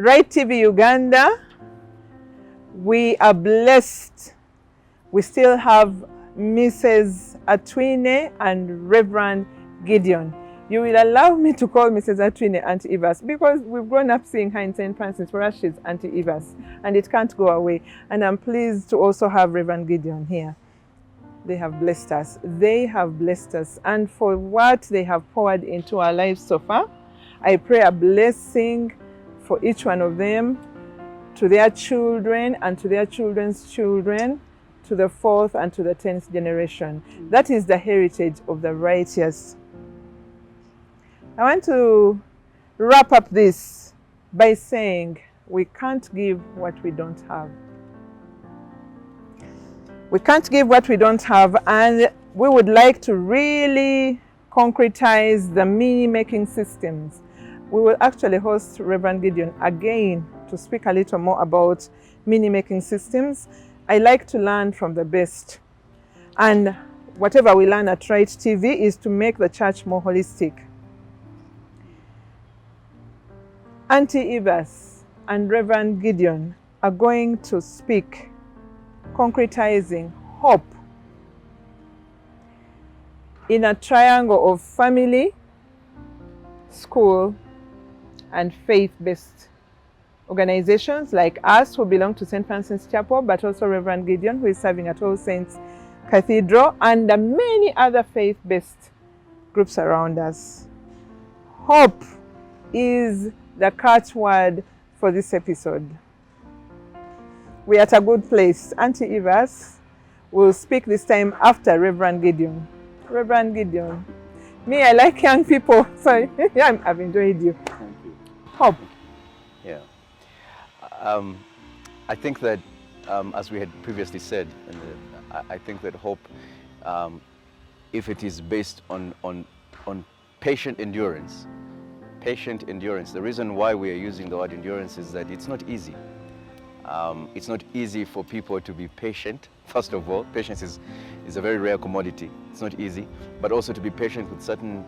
Rite TV Uganda, we are blessed. We still have Mrs. Atwine and Reverend Gideon. You will allow me to call Mrs. Atwine Auntie Evas because we've grown up seeing her in St. Francis. For us, she's Auntie Evas, and it can't go away. And I'm pleased to also have Reverend Gideon here. They have blessed us. They have blessed us. And for what they have poured into our lives so far, I pray a blessing for each one of them, to their children and to their children's children, to the 4th and to the 10th generation. That is the heritage of the righteous. I want to wrap up this by saying we can't give what we don't have. We can't give what we don't have, and we would like to really concretize the meaning-making systems. We will actually host Reverend Gideon again to speak a little more about meaning-making systems. I like to learn from the best. And whatever we learn at Rite TV is to make the church more holistic. Auntie Evas and Reverend Gideon are going to speak concretizing hope in a triangle of family, school, and faith-based organizations like us who belong to St. Francis Chapel, but also Reverend Gideon, who is serving at All Saints Cathedral, and the many other faith-based groups around us. Hope is the catchword for this episode. We are at a good place. Auntie Evas will speak this time after Reverend Gideon. Reverend Gideon. Me, I like young people, so yeah, I've enjoyed you. Thank you. Hope. Yeah. I think that, as we had previously said, I think that hope, if it is based on patient endurance, the reason why we are using the word endurance is that it's not easy. It's not easy for people to be patient. First of all, patience is a very rare commodity. It's not easy, but also to be patient with certain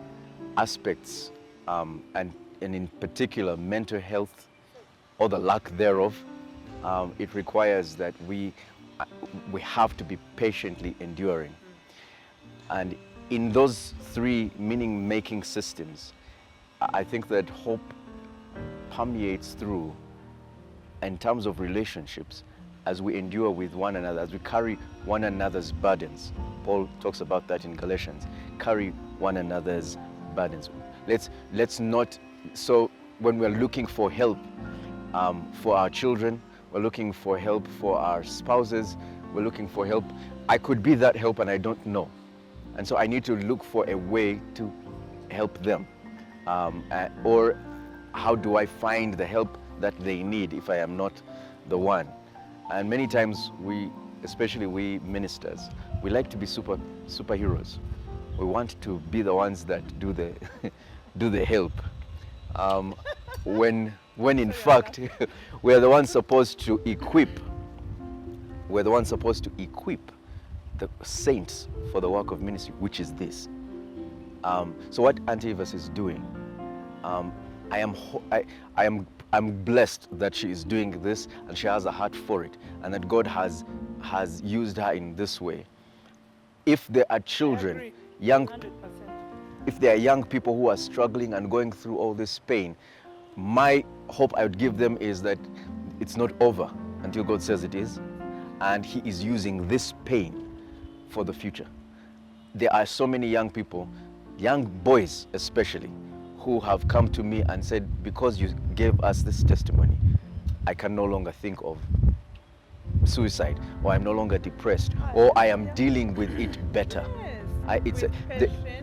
aspects, and in particular mental health or the lack thereof. It requires that we have to be patiently enduring. And in those 3 meaning-making systems, I think that hope permeates through in terms of relationships as we endure with one another, as we carry one another's burdens. Paul talks about that in Galatians. Carry one another's burdens. Let's not, so when we're looking for help for our children, we're looking for help for our spouses, we're looking for help. I could be that help and I don't know. And so I need to look for a way to help them. Or how do I find the help that they need if I am not the one? And many times especially we ministers, we like to be superheroes. We want to be the ones that do the help. When in fact we're the ones supposed to equip. We're the ones supposed to equip the saints for the work of ministry, which is this. So what Auntie Evas is doing, I'm blessed that she is doing this and she has a heart for it, and that God has used her in this way. If there are children, if there are young people who are struggling and going through all this pain, my hope I would give them is that it's not over until God says it is, and He is using this pain for the future. There are so many young people, young boys especially, who have come to me and said, because you gave us this testimony, I can no longer think of suicide, or I'm no longer depressed, or I am dealing with it better.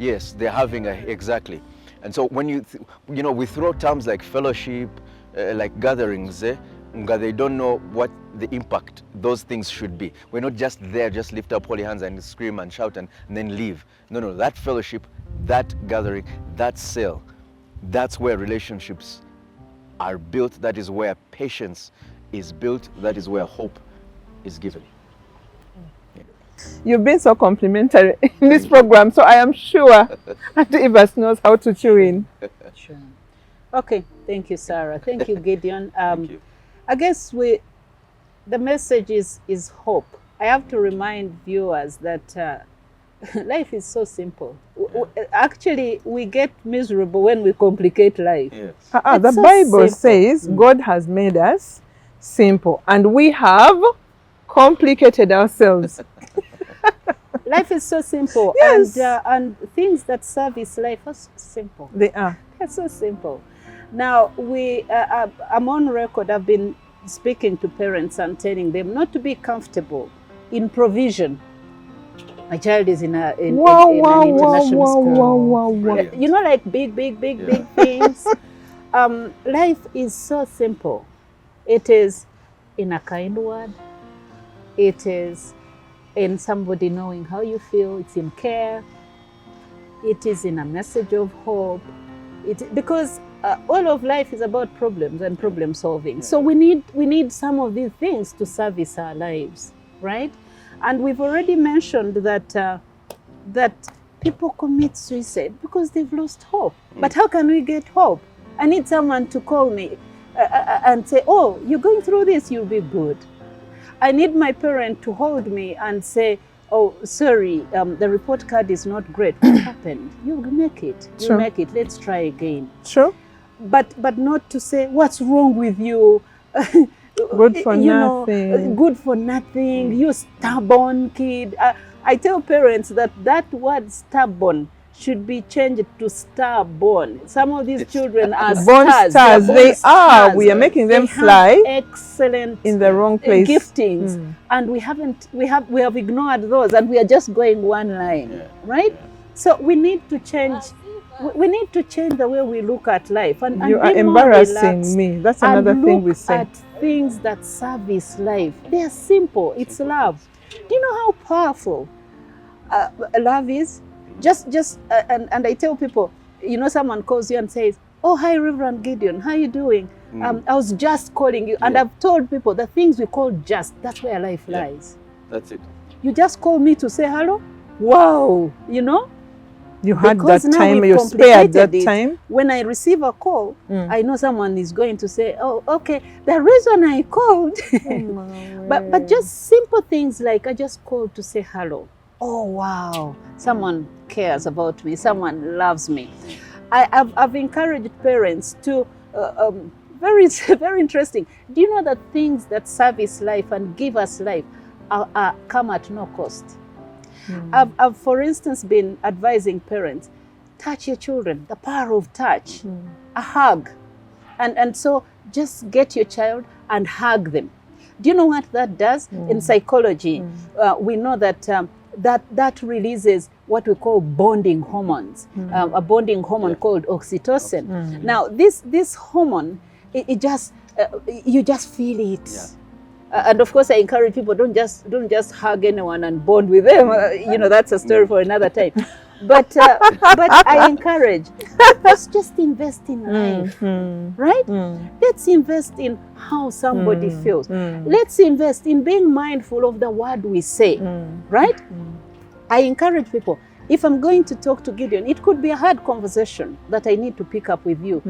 Yes, they're having exactly. And so when we throw terms like fellowship, like gatherings, they don't know what the impact those things should be. We're not just there, just lift up holy hands and scream and shout and then leave. No, that fellowship, that gathering, that cell, that's where relationships are built. That is where patience is built. That is where hope is given. You've been so complimentary in this program, so I am sure Auntie Evas knows how to chew in. Sure. Okay, thank you, Sarah. Thank you, Gideon. Thank you. I guess the message is hope. I have to remind viewers that life is so simple. Actually, we get miserable when we complicate life. Yes. The It's so Bible simple. says God has made us simple, and we have complicated ourselves. Life is so simple, Yes. and things that service life are so simple. They are. They're so simple. Now I'm on record. I've been speaking to parents and telling them not to be comfortable in provision. My child is in an international school. Brilliant. You know, like big things. Life is so simple. It is in a kind word. It is in somebody knowing how you feel. It's in care. It is in a message of hope. Because all of life is about problems and problem solving. Yeah. So we need some of these things to service our lives, right? And we've already mentioned that that people commit suicide because they've lost hope. But how can we get hope? I need someone to call me and say, "Oh, you're going through this. You'll be good." I need my parent to hold me and say, "Oh, sorry, the report card is not great. What happened? You'll make it. You'll Sure. make it. Let's try again." True. But not to say, "What's wrong with you?" Good for You know, nothing. good for nothing. You stubborn kid. I tell parents that word stubborn should be changed to starborn. Some of these children are Born stars. stars. They're They born are. stars. We are making them They have fly excellent in the wrong place. giftings, and we have ignored those, and we are just going one line, Yeah. right? Yeah. So we need to change. We need to change the way we look at life, and You are be more embarrassing relaxed me. That's and another thing look we say. at things that service life. They are simple. It's love. Do you know how powerful love is? And I tell people, you know, someone calls you and says, "Oh, hi, Reverend Gideon. How you doing? I was just calling you." And Yeah. I've told people the things we call just, that's where life Yeah. lies. That's it. You just call me to say hello. Wow, you know? You had Because that now time. we've You spared that complicated it. time. When I receive a call, I know someone is going to say, "Oh, okay, the reason I called." But just simple things like I just called to say hello. Oh, wow, someone cares about me, someone loves me. I've encouraged parents to, very, very interesting. Do you know that things that service life and give us life come at no cost? I've, for instance, been advising parents, touch your children, the power of touch, a hug. And so just get your child and hug them. Do you know what that does? In psychology, we know that that releases what we call bonding hormones, a bonding hormone called oxytocin. Now, this hormone, it just, you just feel it. Yeah. And of course, I encourage people, don't just hug anyone and bond with them. You know, that's a story for another time. But I encourage, let's just invest in life, right? Let's invest in how somebody feels. Let's invest in being mindful of the word we say, right? I encourage people, if I'm going to talk to Gideon, it could be a hard conversation that I need to pick up with you.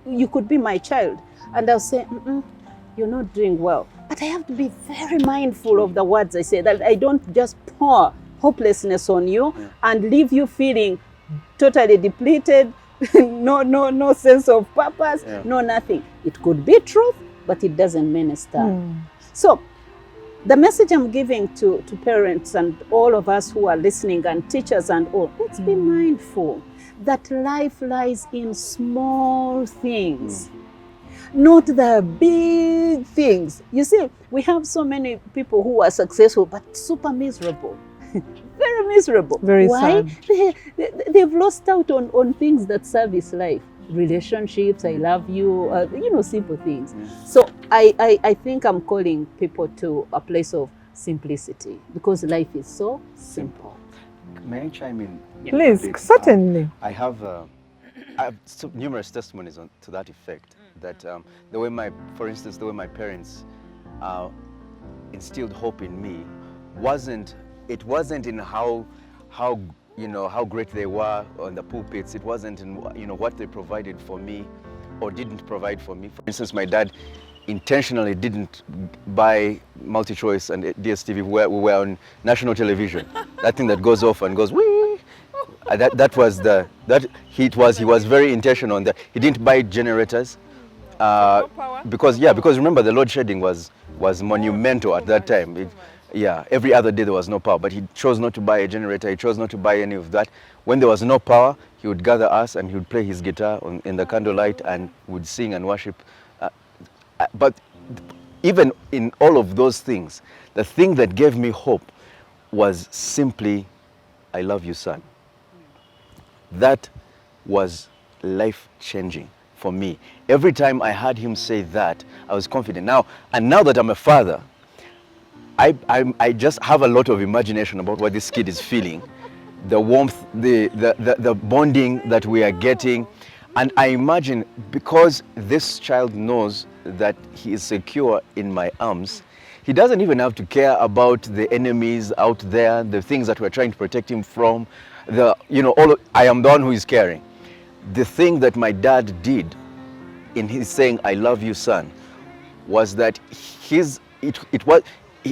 You could be my child, and I'll say, "You're not doing well." But I have to be very mindful of the words I say, that I don't just pour hopelessness on you and leave you feeling totally depleted, no sense of purpose, no nothing. It could be truth, but it doesn't minister. So the message I'm giving to parents and all of us who are listening and teachers and all, let's be mindful that life lies in small things. Not the big things. You see, we have so many people who are successful but super miserable. Very miserable. Very Why? sad. They've lost out on things that service life. Relationships, I love you, you know, simple things. So I think I'm calling people to a place of simplicity, because life is so simple. May I chime in? Please, certainly. I have numerous testimonies to that effect. That the way for instance, the way my parents instilled hope in me wasn't in how great they were on the pulpits. It wasn't in what they provided for me, or didn't provide for me. For instance, my dad intentionally didn't buy multi-choice and DSTV. We were on national television. That thing that goes off and goes wee. He was very intentional on that. He didn't buy generators because remember the load shedding was monumental at that time. Every other day there was no power, but he chose not to buy a generator. He chose not to buy any of that. When there was no power, he would gather us and he would play his guitar in the candlelight and would sing and worship. But even in all of those things, the thing that gave me hope was simply, "I love you, son." That was life-changing for me. Every time I heard him say that, I was confident. Now that I'm a father, I just have a lot of imagination about what this kid is feeling, the warmth, the bonding that we are getting. And I imagine, because this child knows that he is secure in my arms, he doesn't even have to care about the enemies out there, the things that we're trying to protect him from. I am the one who is caring. The thing that my dad did in his saying, "I love you, son," was that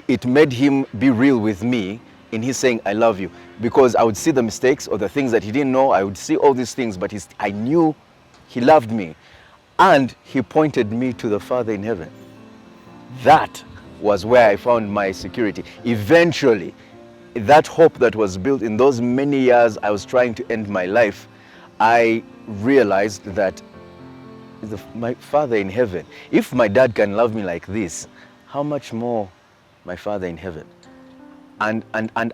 it made him be real with me in his saying, "I love you," because I would see the mistakes or the things that he didn't know. I would see all these things, but I knew he loved me, and he pointed me to the Father in heaven. That was where I found my security. Eventually, that hope that was built in those many years I was trying to end my life, I realized that my Father in heaven, if my dad can love me like this, how much more my Father in heaven? And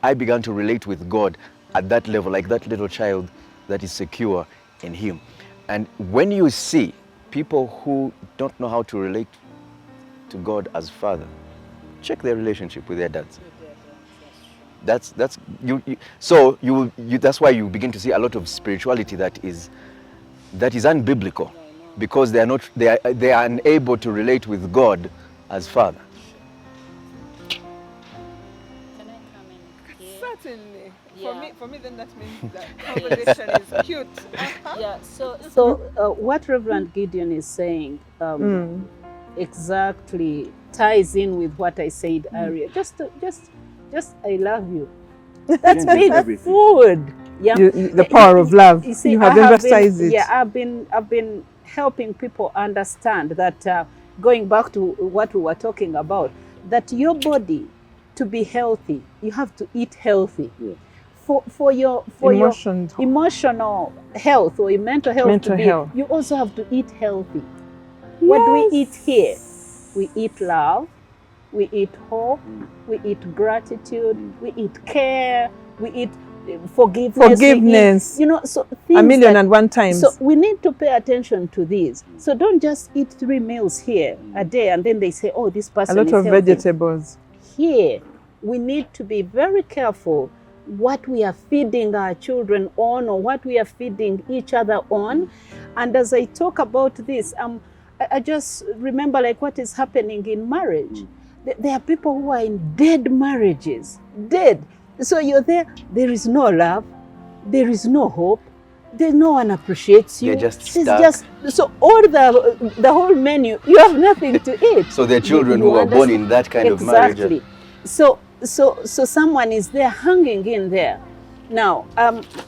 I began to relate with God at that level, like that little child that is secure in him. And when you see people who don't know how to relate to God as Father, check their relationship with their dads. That's why you begin to see a lot of spirituality that is unbiblical, because they are unable to relate with God as Father. Can I come in here? Certainly. Yeah. For me, then that means that conversation is cute. Yeah. So what Reverend Gideon is saying exactly ties in with what I said earlier. Just I love you. That's big food. Yeah. The power of love. You see, You have emphasized it. Yeah, I've been helping people understand that going back to what we were talking about, that your body, to be healthy, you have to eat healthy. Yeah. For your emotional health or your mental health you also have to eat healthy. Yes. What do we eat here? We eat love, we eat hope, we eat gratitude, we eat care, we eat forgiveness. So things a million and one times. So we need to pay attention to these. So don't just eat 3 meals here a day and then they say, "Oh, this person is a lot of healthy." Vegetables. Here, we need to be very careful what we are feeding our children on or what we are feeding each other on. And as I talk about this, I just remember like what is happening in marriage. There are people who are in dead marriages, dead. So you're there is no love, there is no hope, no one appreciates you. They're just stuck. So all the whole menu, you have nothing to eat. So the children who are born in that kind of marriage. Exactly. So someone is there hanging in there. Now,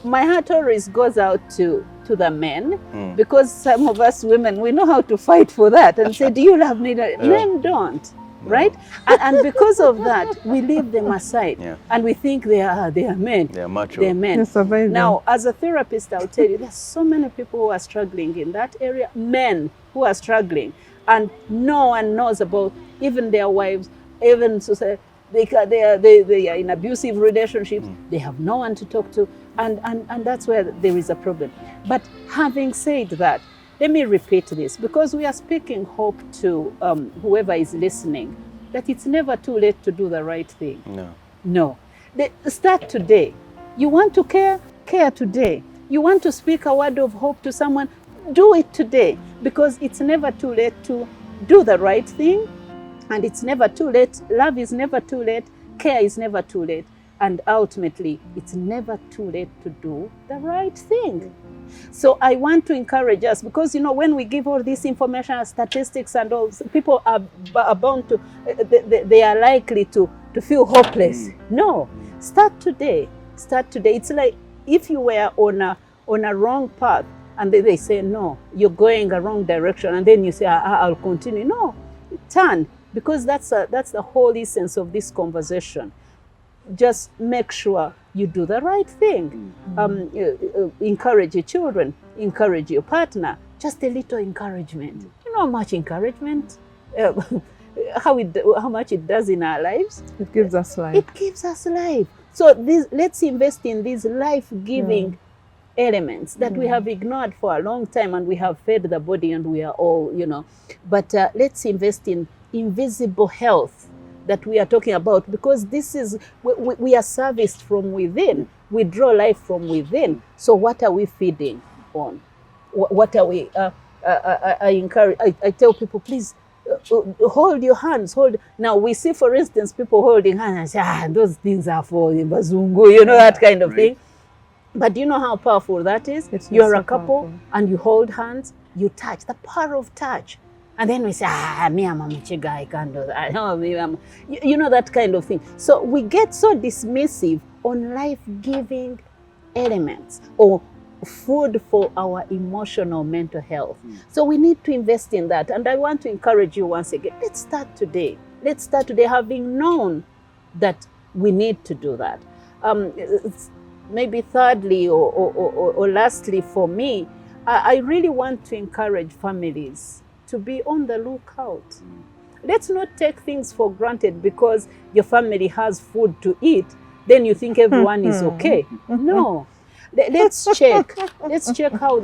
my heart always goes out to the men, because some of us women, we know how to fight for that and say, "Do you love me?" Men don't. Right? And because of that, we leave them aside. Yeah. And we think they are men. They are macho. They're men. Now, as a therapist, I'll tell you, there's so many people who are struggling in that area, men who are struggling. And no one knows about even their wives, even society. They are in abusive relationships. They have no one to talk to. And that's where there is a problem. But having said that, let me repeat this, because we are speaking hope to whoever is listening, that it's never too late to do the right thing. No. Start today. You want to care today. You want to speak a word of hope to someone, do it today, because it's never too late to do the right thing, and it's never too late. Love is never too late. Care is never too late. And ultimately, it's never too late to do the right thing. So I want to encourage us, because, you know, when we give all this information, statistics and all, people are bound to, they are likely to feel hopeless. No, start today. Start today. It's like if you were on a wrong path, and they say, no, you're going a wrong direction, and then you say, I'll continue. No, turn, because that's the whole essence of this conversation. Just make sure you do the right thing. Encourage your children, encourage your partner. Just a little encouragement. You know how much encouragement, how much it does in our lives? It gives us life. It gives us life. So let's invest in these life-giving elements that we have ignored for a long time, and we have fed the body, and we are all, you know. But let's invest in invisible health that we are talking about, because this is, we are serviced from within. We draw life from within. So what are we feeding on? What are we, I encourage, I tell people, please hold your hands, Now we see, for instance, people holding hands and say, those things are for bazungu, you know, that kind of thing. But do you know how powerful that is? You're a couple and you hold hands, you touch, the power of touch. And then we say, me, I'm a Michiga, I can't do that. No, you know, that kind of thing. So we get so dismissive on life-giving elements or food for our emotional mental health. So we need to invest in that. And I want to encourage you once again, let's start today. Let's start today, having known that we need to do that. Maybe thirdly or lastly for me, I really want to encourage families to be on the lookout. Let's not take things for granted because your family has food to eat, then you think everyone is okay. No. Let's check. Let's check how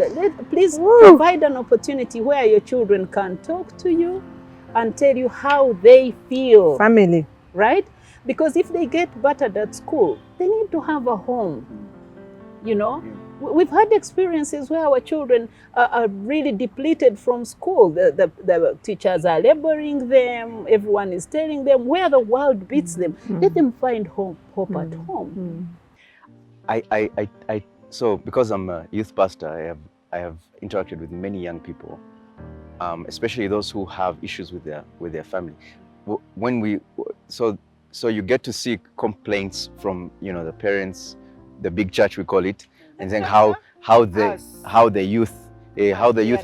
please provide an opportunity where your children can talk to you and tell you how they feel. Family. Right? Because if they get battered at school, they need to have a home. You know? We've had experiences where our children are really depleted from school. The teachers are laboring them. Everyone is telling them where the world beats them. Let them find hope at home. So because I'm a youth pastor, I have interacted with many young people, especially those who have issues with their family. So you get to see complaints from, you know, the parents, the big church we call it, and then how the youth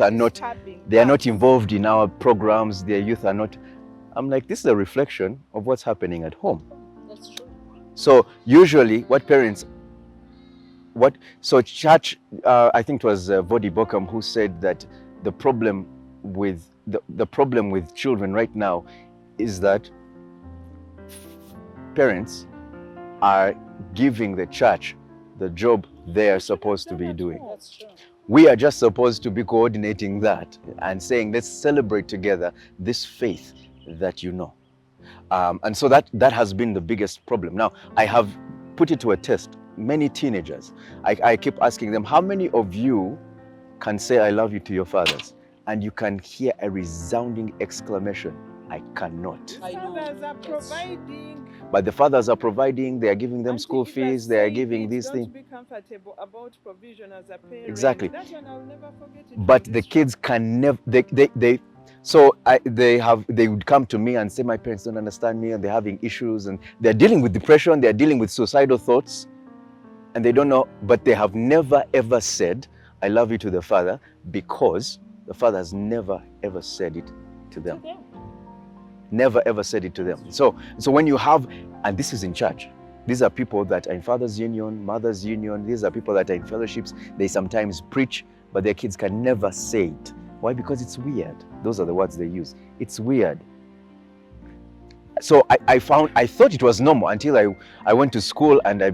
are not involved in our programs. Their youth are not. I'm like, this is a reflection of what's happening at home. That's true. So usually, church, I think it was Vodi Bokam who said that the problem with children right now is that parents are giving the church the job they are supposed to be doing. That's true. We are just supposed to be coordinating that and saying, let's celebrate together this faith that you know. And so that has been the biggest problem. Now, I have put it to a test. Many teenagers, I keep asking them, how many of you can say I love you to your fathers? And you can hear a resounding exclamation, I cannot. Fathers are providing. But the fathers are providing, they are giving them school fees, they are giving these things. Don't be comfortable about provision as a parent. Exactly. That one I'll never forget it. But the kids can never, they would come to me and say, my parents don't understand me and they're having issues and they're dealing with depression, they're dealing with suicidal thoughts and they don't know, but they have never ever said, I love you to the father, because the father has never ever said it to them. Never ever said it to them. So when you have, and this is in church, these are people that are in Father's Union, Mother's Union, these are people that are in fellowships, they sometimes preach, but their kids can never say it. Why? Because it's weird. Those are the words they use. It's weird. So I thought it was normal until I went to school and I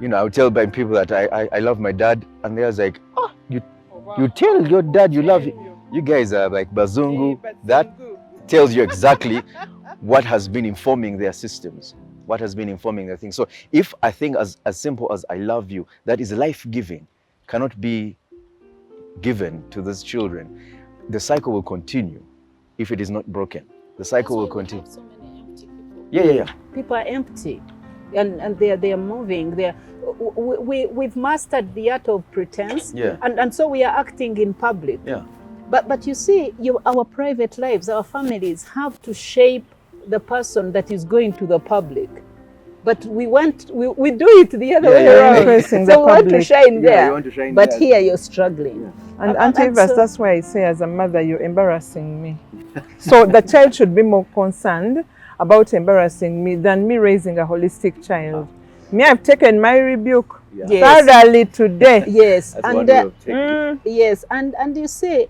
would tell by people that I love my dad, and they was like, oh, you tell your dad you love him. You guys are like bazungu. That tells you exactly what has been informing their systems, what has been informing their things. So if a thing as simple as I love you, that is life-giving, cannot be given to these children, the cycle will continue if it is not broken. The cycle will continue. So many empty people. Yeah. People are empty. and they're moving. We've mastered the art of pretense, Yeah. and so we are acting in public. Yeah. But you see, our private lives, our families have to shape the person that is going to the public. But we do it the other way around. Impressing So the we want to public. shine there. you want to shine but there. here you're struggling. And Auntie Ivas, so- that's why I say as a mother, you're embarrassing me. So the child should be more concerned about embarrassing me than me raising a holistic child. Me, I've taken my rebuke Yeah. Yes. thoroughly today. Yes, That's and one way of taking it. yes, and you see,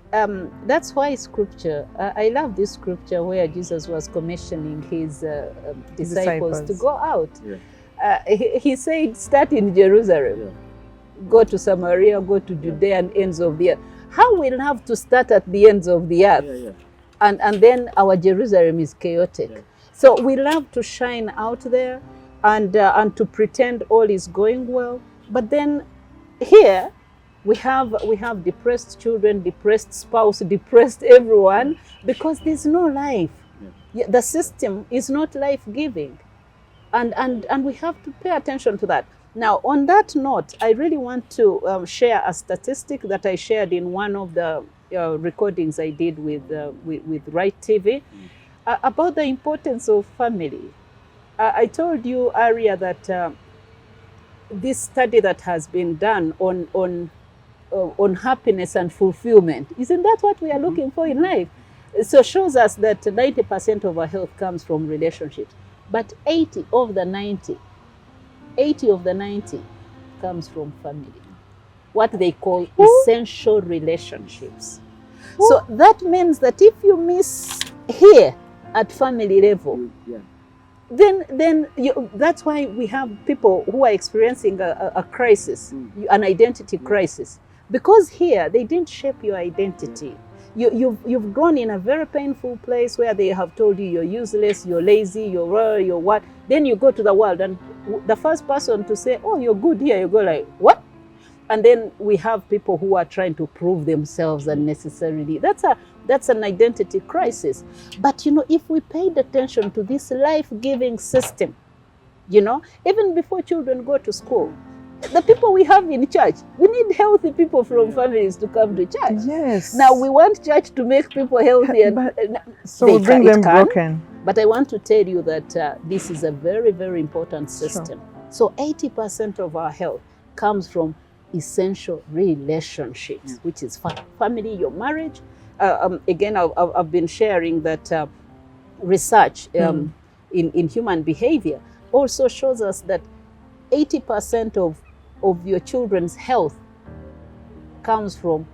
that's why scripture. I love this scripture where Jesus was commissioning his disciples to Disciples. go out. Yeah. He said, start in Jerusalem, go to Samaria, go to Judea and ends of the earth. How we'll have to start at the ends of the earth, and then our Jerusalem is chaotic. Yeah. So we love to shine out there and to pretend all is going well. But then here we have depressed children, depressed spouse, depressed everyone, because there's no life. Yeah, the system is not life-giving. And we have to pay attention to that. Now, on that note, I really want to share a statistic that I shared in one of the recordings I did with Rite TV about the importance of family. I told you earlier that this study that has been done on happiness and fulfillment, isn't that what we are looking for in life? So shows us that 90% of our health comes from relationships, but 80 of the 90 comes from family, what they call essential relationships. So that means that if you miss here at family level, then that's why we have people who are experiencing a crisis, an identity crisis, because here they didn't shape your identity. You've gone in a very painful place where they have told you you're useless, you're lazy, you're what. Then you go to the world, and the first person to say, "Oh, you're good here," you go like, "What?" And then we have people who are trying to prove themselves unnecessarily. That's an identity crisis. But if we paid attention to this life-giving system, even before children go to school, the people we have in church, we need healthy people from families to come to church. Yes. Now we want church to make people healthy, So we bring them broken. But I want to tell you that this is a very, very important system. So 80% of our health comes from essential relationships, which is family, your marriage. Again, I've been sharing that research in human behavior also shows us that 80% of your children's health comes from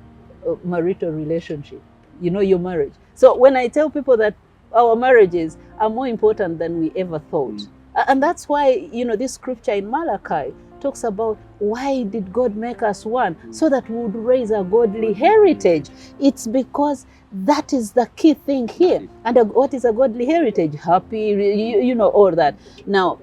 marital relationship, your marriage. So when I tell people that our marriages are more important than we ever thought, and that's why, this scripture in Malachi talks about why did God make us one? So that we would raise a godly heritage. It's because that is the key thing here. And what is a godly heritage? Happy, all that. Now,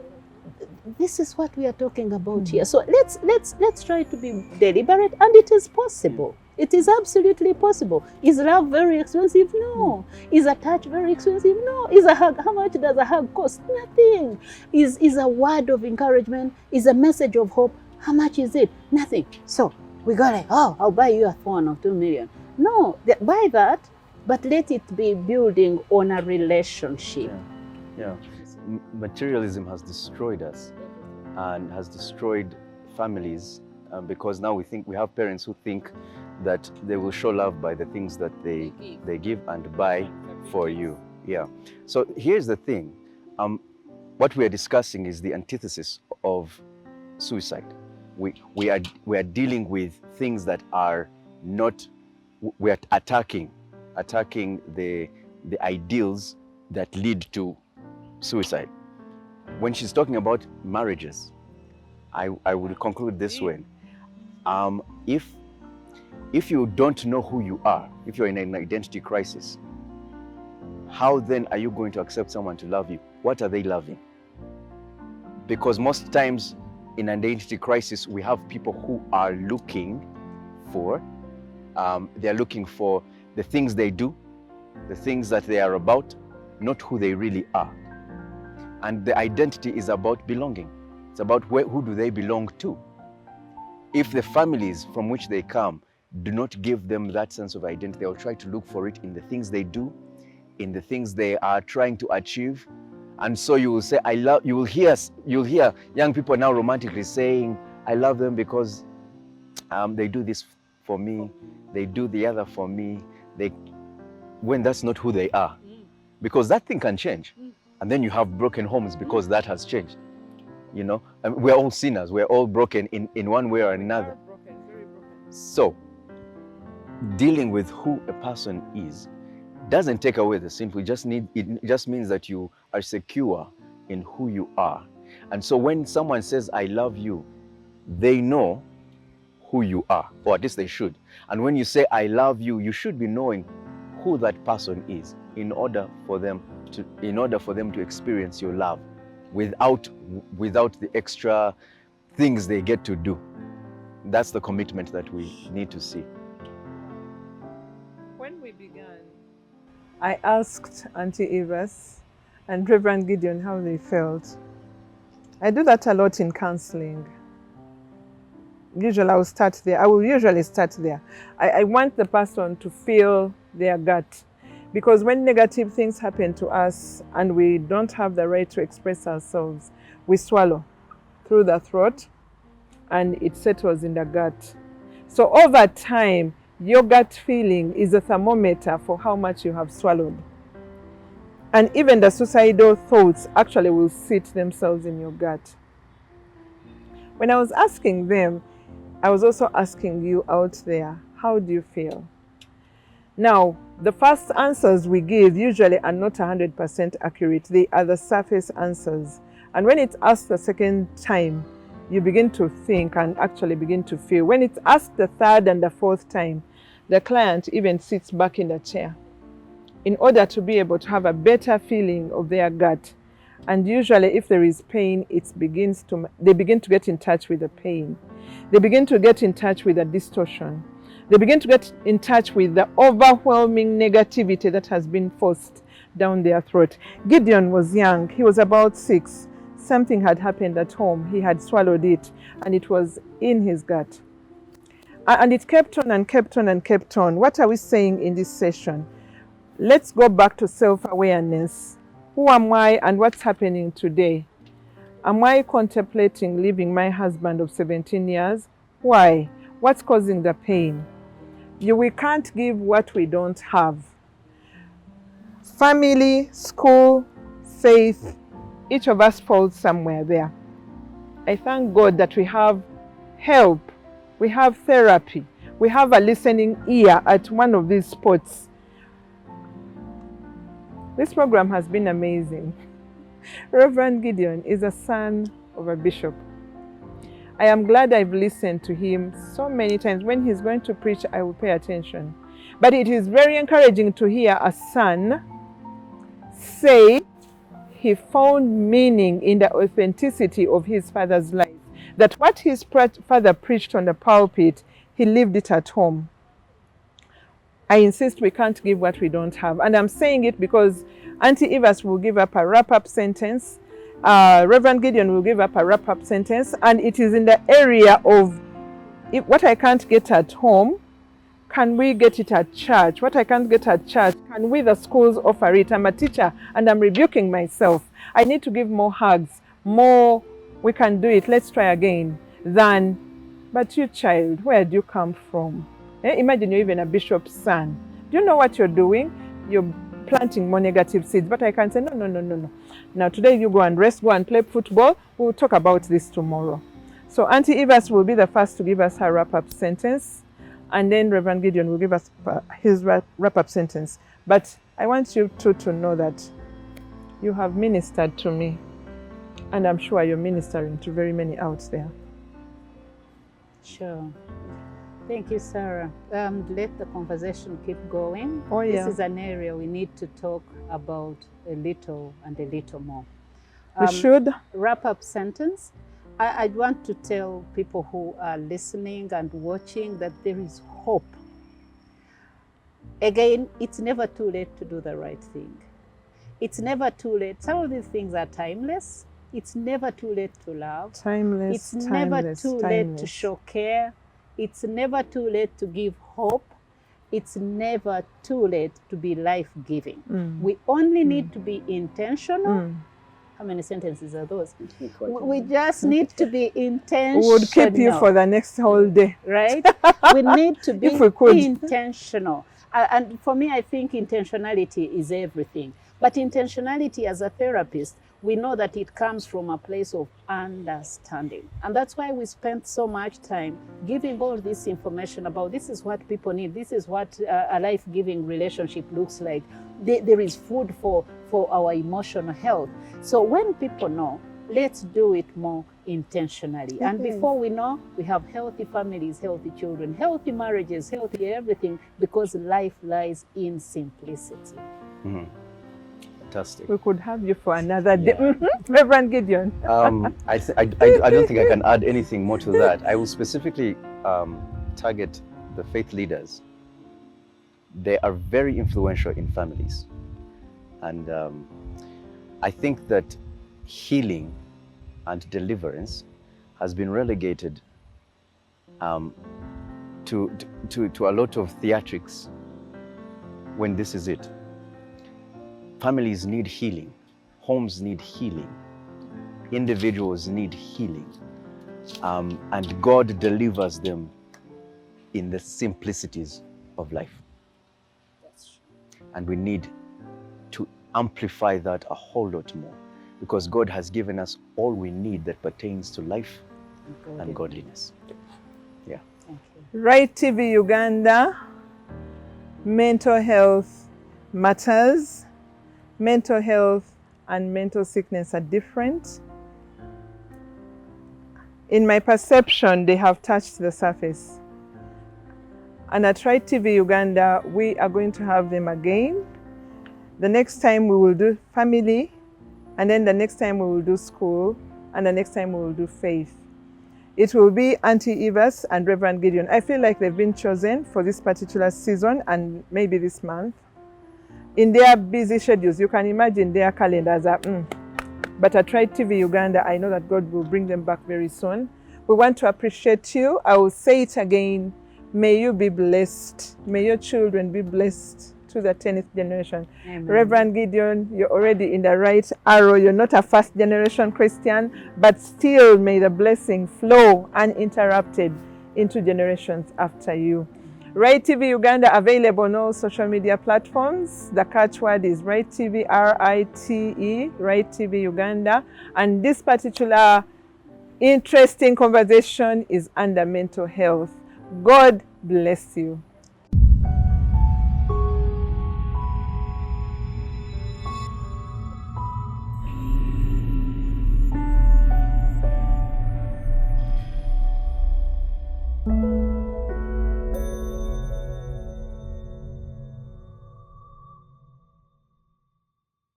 this is what we are talking about here. So let's try to be deliberate, and it is possible. It is absolutely possible. Is love very expensive? No. Is a touch very expensive? No. Is a hug? How much does a hug cost? Nothing. Is a word of encouragement? Is a message of hope? How much is it? Nothing. So we go like, oh, I'll buy you a phone of 2 million. No, buy that, but let it be building on a relationship. Yeah. Materialism has destroyed us and has destroyed families, because now we have parents who think that they will show love by the things that they give and buy for you. Yeah. So here's the thing. What we are discussing is the antithesis of suicide. We are dealing with things that are not. We are attacking the ideals that lead to suicide. When she's talking about marriages, I would conclude this way. If you don't know who you are, if you're in an identity crisis, how then are you going to accept someone to love you? What are they loving? Because most times in an identity crisis, we have people who are looking for, they're looking for the things they do, the things that they are about, not who they really are. And the identity is about belonging. It's about who do they belong to. If the families from which they come do not give them that sense of identity, they'll try to look for it in the things they do, in the things they are trying to achieve. And so you will say, I love, you'll hear young people now romantically saying, I love them because they do this for me, they do the other for me, when that's not who they are. Because that thing can change. And then you have broken homes because that has changed. You know, and we're all sinners, we're all broken in one way or another. Very broken. So, dealing with who a person is doesn't take away the sin. It just means that you are secure in who you are. And so when someone says, I love you, they know who you are, or at least they should. And when you say, I love you, you should be knowing who that person is in order for them to experience your love without the extra things they get to do. That's the commitment that we need to see. When we began, I asked Auntie Evers and Reverend Gideon how they felt. I do that a lot in counseling. Usually I will start there. I will usually start there. I want the person to feel their gut. Because when negative things happen to us and we don't have the right to express ourselves, we swallow through the throat and it settles in the gut. So over time, your gut feeling is a thermometer for how much you have swallowed. And even the suicidal thoughts actually will sit themselves in your gut. When I was asking them, I was also asking you out there, how do you feel? Now, the first answers we give usually are not 100% accurate. They are the surface answers. And when it's asked the second time, you begin to think and actually begin to feel. When it's asked the third and the fourth time, the client even sits back in the chair in order to be able to have a better feeling of their gut. And usually if there is pain, they begin to get in touch with the pain. They begin to get in touch with the distortion. They begin to get in touch with the overwhelming negativity that has been forced down their throat. Gideon was young. He was about 6. Something had happened at home. He had swallowed it, and it was in his gut. And it kept on and kept on and kept on. What are we saying in this session? Let's go back to self-awareness. Who am I and what's happening today? Am I contemplating leaving my husband of 17 years? Why? What's causing the pain? We can't give what we don't have. Family, school, faith, each of us falls somewhere there. I thank God that we have help, we have therapy, we have a listening ear at one of these spots. This program has been amazing. Reverend Gideon is a son of a bishop. I am glad I've listened to him so many times. When he's going to preach, I will pay attention. But it is very encouraging to hear a son say he found meaning in the authenticity of his father's life. That what his father preached on the pulpit, he lived it at home. I insist we can't give what we don't have. And I'm saying it because Auntie Evers will give up a wrap-up sentence. Reverend Gideon will give up a wrap-up sentence, and it is in the area of what I can't get at home, can we get it at church? What I can't get at church, can we, the schools, offer it? I'm a teacher and I'm rebuking myself. I need to give more hugs, more, we can do it, let's try again, than, but you child, where do you come from? Imagine you're even a bishop's son. Do you know what you're doing? You're planting more negative seeds. But I can say, no. Now today you go and rest, go and play football. We'll talk about this tomorrow. So Auntie Evers will be the first to give us her wrap-up sentence. And then Reverend Gideon will give us his wrap-up sentence. But I want you two to know that you have ministered to me. And I'm sure you're ministering to very many out there. Sure. Thank you, Sarah. Let the conversation keep going. Oh, yeah. This is an area we need to talk about a little and a little more. We should. Wrap-up sentence. I'd want to tell people who are listening and watching that there is hope. Again, it's never too late to do the right thing. It's never too late. Some of these things are timeless. It's never too late to love. Timeless, It's never timeless, too timeless. late to show care. It's never too late to give hope. It's never too late to be life-giving. We only need to be intentional. How many sentences are those? We just need to be intentional. We would keep you for the next whole day. Right? We need to be If we could. intentional. And for me, I think intentionality is everything. But intentionality as a therapist, we know that it comes from a place of understanding. And that's why we spent so much time giving all this information about this is what people need. This is what a life-giving relationship looks like. There is food for our emotional health. So when people know, let's do it more intentionally. And before we know, we have healthy families, healthy children, healthy marriages, healthy everything, because life lies in simplicity. Fantastic. We could have you for another day. Reverend Gideon. I don't think I can add anything more to that. I will specifically target the faith leaders. They are very influential in families. And I think that healing and deliverance has been relegated to a lot of theatrics when this is it. Families need healing. Homes need healing. Individuals need healing. And God delivers them in the simplicities of life. And we need to amplify that a whole lot more, because God has given us all we need that pertains to life and godliness. Yeah. Rite TV Uganda, mental health matters. Mental health and mental sickness are different. In my perception, they have touched the surface. And at Rite TV Uganda, we are going to have them again. The next time we will do family, and then the next time we will do school, and the next time we will do faith. It will be Auntie Evas and Reverend Gideon. I feel like they've been chosen for this particular season and maybe this month. In their busy schedules, you can imagine their calendars are, But at Rite TV Uganda, I know that God will bring them back very soon. We want to appreciate you. I will say it again. May you be blessed. May your children be blessed to the 10th generation. Amen. Reverend Gideon, you're already in the right arrow. You're not a first generation Christian, but still may the blessing flow uninterrupted into generations after you. Rite TV Uganda available on all social media platforms. The catchword is Rite TV, R-I-T-E, Rite TV Uganda. And this particular interesting conversation is under mental health. God bless you.